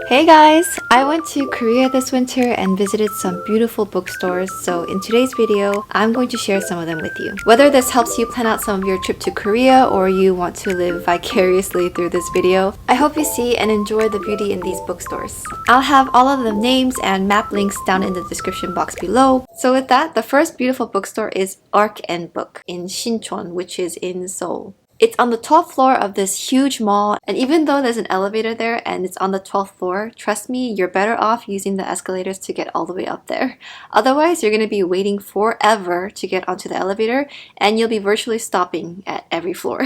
Hey guys! I went to Korea this winter and visited some beautiful bookstores, so in today's video, I'm going to share some of them with you. Whether this helps you plan out some of your trip to Korea or you want to live vicariously through this video, I hope you see and enjoy the beauty in these bookstores. I'll have all of the names and map links down in the description box below. So with that, the first beautiful bookstore is ArcNBook in Sinchon, which is in Seoul. It's on the 12th floor of this huge mall, and even though there's an elevator there and it's on the 12th floor, trust me, you're better off using the escalators to get all the way up there. Otherwise, you're going to be waiting forever to get onto the elevator, and you'll be virtually stopping at every floor.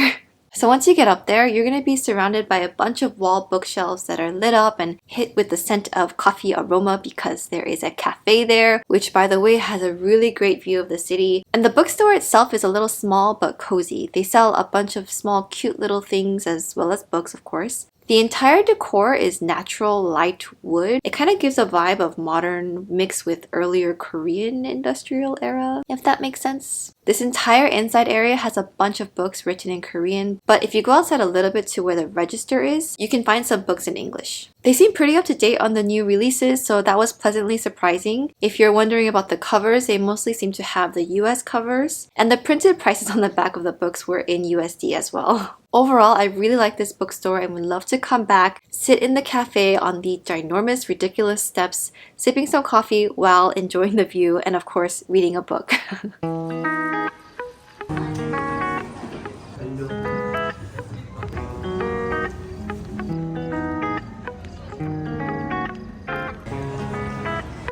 So once you get up there, you're going to be surrounded by a bunch of wall bookshelves that are lit up and hit with the scent of coffee aroma because there is a cafe there, which by the way has a really great view of the city. And the bookstore itself is a little small but cozy. They sell a bunch of small cute little things as well as books, of course. The entire decor is natural light wood. It kind of gives a vibe of modern mixed with earlier Korean industrial era, if that makes sense. This entire inside area has a bunch of books written in Korean, but if you go outside a little bit to where the register is, you can find some books in English. They seem pretty up to date on the new releases, so that was pleasantly surprising. If you're wondering about the covers, they mostly seem to have the US covers, and the printed prices on the back of the books were in USD as well. Overall, I really like this bookstore and would love to come back, sit in the cafe on the ginormous, ridiculous steps, sipping some coffee while enjoying the view and of course, reading a book.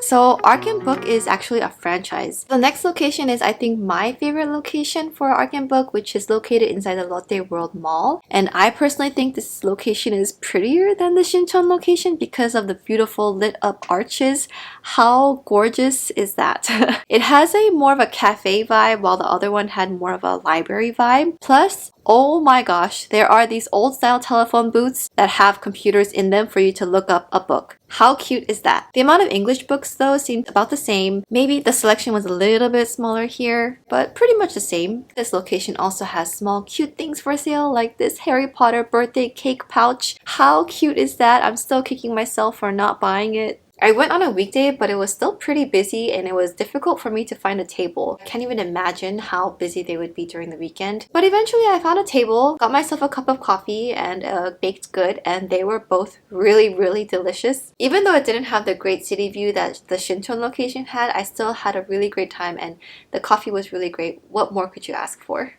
So ArcNBook is actually a franchise. The next location is I think my favorite location for ArcNBook, which is located inside the Lotte World Mall. And I personally think this location is prettier than the Sinchon location because of the beautiful lit up arches. How gorgeous is that? It has a more of a cafe vibe while the other one had more of a library vibe. Plus, oh my gosh, there are these old style telephone booths that have computers in them for you to look up a book. How cute is that? The amount of English books though seemed about the same. Maybe the selection was a little bit smaller here, but pretty much the same. This location also has small cute things for sale like this Harry Potter birthday cake pouch. How cute is that? I'm still kicking myself for not buying it. I went on a weekday, but it was still pretty busy and it was difficult for me to find a table. I can't even imagine how busy they would be during the weekend. But eventually I found a table, got myself a cup of coffee and a baked good, and they were both really delicious. Even though it didn't have the great city view that the Sinchon location had, I still had a really great time and the coffee was really great. What more could you ask for?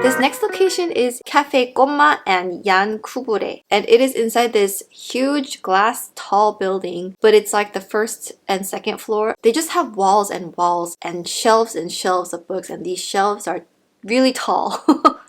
This next location is Cafe Komma and Yann Couvreur, and it is inside this huge glass tall building, but it's like the first and second floor. They just have walls and shelves and shelves of books, and these shelves are really tall.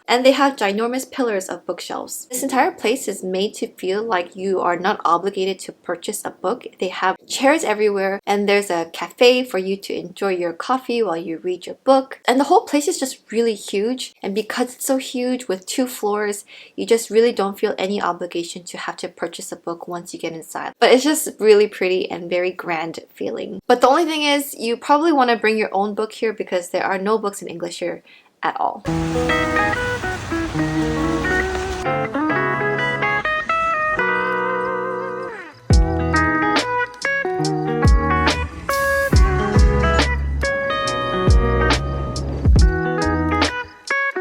And they have ginormous pillars of bookshelves. This entire place is made to feel like you are not obligated to purchase a book. They have chairs everywhere and there's a cafe for you to enjoy your coffee while you read your book. And the whole place is just really huge. And because it's so huge with 2 floors, you just really don't feel any obligation to have to purchase a book once you get inside. But it's just really pretty and very grand feeling. But the only thing is, you probably want to bring your own book here because there are no books in English here at all.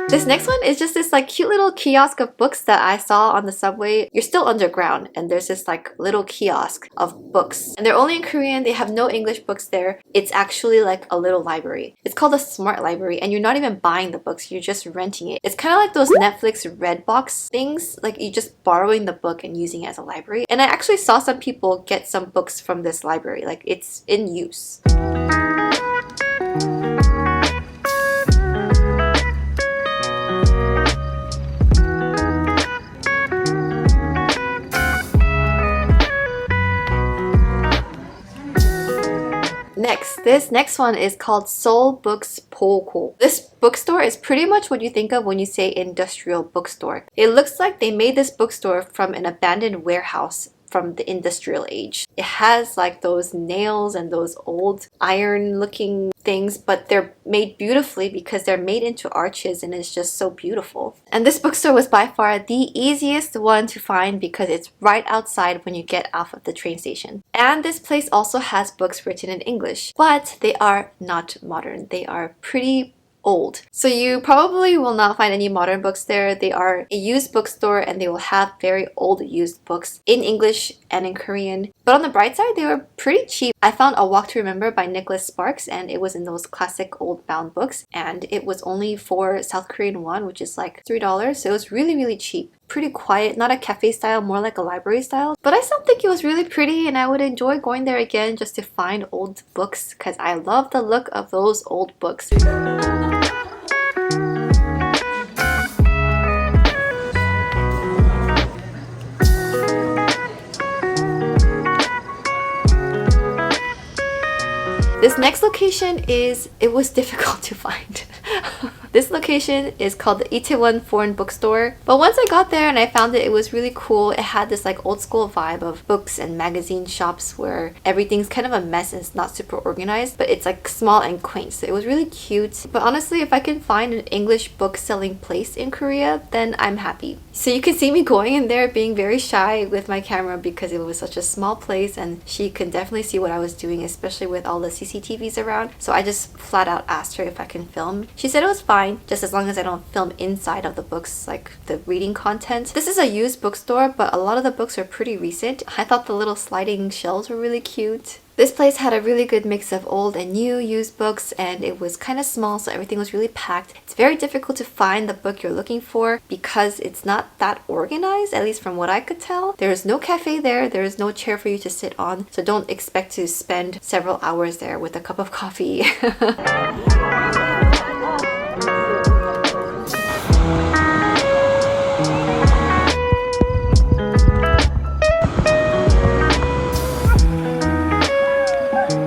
This next one is just this like cute little kiosk of books that I saw on the subway. You're still underground and there's this like little kiosk of books. And they're only in Korean, they have no English books there. It's actually like a little library. It's called a smart library and you're not even buying the books, you're just renting it. It's kind of like those Netflix Redbox things, like you're just borrowing the book and using it as a library. And I actually saw some people get some books from this library, like it's in use. This next one is called Seoul Books Bogo. This bookstore is pretty much what you think of when you say industrial bookstore. It looks like they made this bookstore from an abandoned warehouse from the industrial age. It has like those nails and those old iron looking things, but they're made beautifully because they're made into arches and it's just so beautiful. And this bookstore was by far the easiest one to find because it's right outside when you get off of the train station. And this place also has books written in English, but they are not modern. They are pretty old. So you probably will not find any modern books there. They are a used bookstore and they will have very old used books in English and in Korean. But on the bright side, they were pretty cheap. I found A Walk to Remember by Nicholas Sparks and it was in those classic old bound books and it was only for South Korean won, which is like $3. So it was really, really cheap. Pretty quiet, not a cafe style, more like a library style. But I still think it was really pretty and I would enjoy going there again just to find old books because I love the look of those old books. This next location it was difficult to find. This location is called the Itaewon Foreign Bookstore. But once I got there and I found it was really cool. It had this like old school vibe of books and magazine shops where everything's kind of a mess and it's not super organized, but it's like small and quaint. So it was really cute. But honestly, if I can find an English book selling place in Korea, then I'm happy. So you can see me going in there being very shy with my camera because it was such a small place and she could definitely see what I was doing, especially with all the CCTVs around. So I just flat out asked her if I can film. She said it was fine, just as long as I don't film inside of the books, like the reading content. This is a used bookstore, but a lot of the books are pretty recent. I thought the little sliding shelves were really cute. This place had a really good mix of old and new used books and it was kind of small, so everything was really packed. It's very difficult to find the book you're looking for because it's not that organized, at least from what I could tell. There is no cafe there, there is no chair for you to sit on, so don't expect to spend several hours there with a cup of coffee.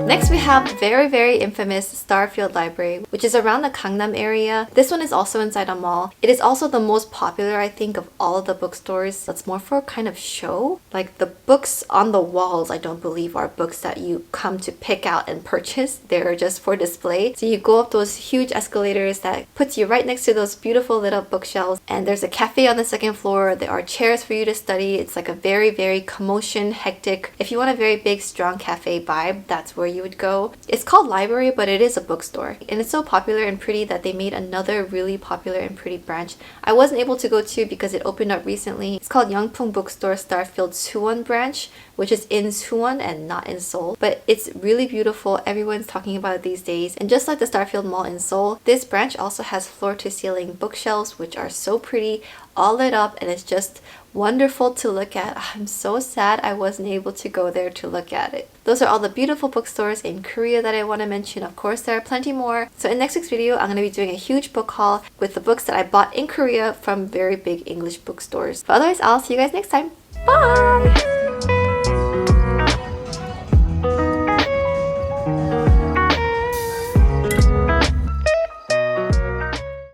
Next we have the very infamous Starfield Library, which is around the Gangnam area. This one is also inside a mall. It is also the most popular, I think, of all of the bookstores. That's more for kind of show. Like the books on the walls, I don't believe are books that you come to pick out and purchase. They're just for display. So you go up those huge escalators that puts you right next to those beautiful little bookshelves. And there's a cafe on the second floor. There are chairs for you to study. It's like a very commotion, hectic. If you want a very big, strong cafe vibe, that's where you would go. It's called library, but it is a bookstore. And it's so popular and pretty that they made another really popular and pretty branch I wasn't able to go to because it opened up recently. It's called Youngpung Bookstore Starfield Suwon branch, which is in Suwon and not in Seoul. But it's really beautiful. Everyone's talking about it these days. And just like the Starfield Mall in Seoul, this branch also has floor-to-ceiling bookshelves, which are so pretty, all lit up, and it's just wonderful to look at. I'm so sad I wasn't able to go there to look at it. Those are all the beautiful bookstores in Korea that I want to mention. Of course, there are plenty more. So in next week's video, I'm going to be doing a huge book haul with the books that I bought in Korea from very big English bookstores. But otherwise, I'll see you guys next time. Bye!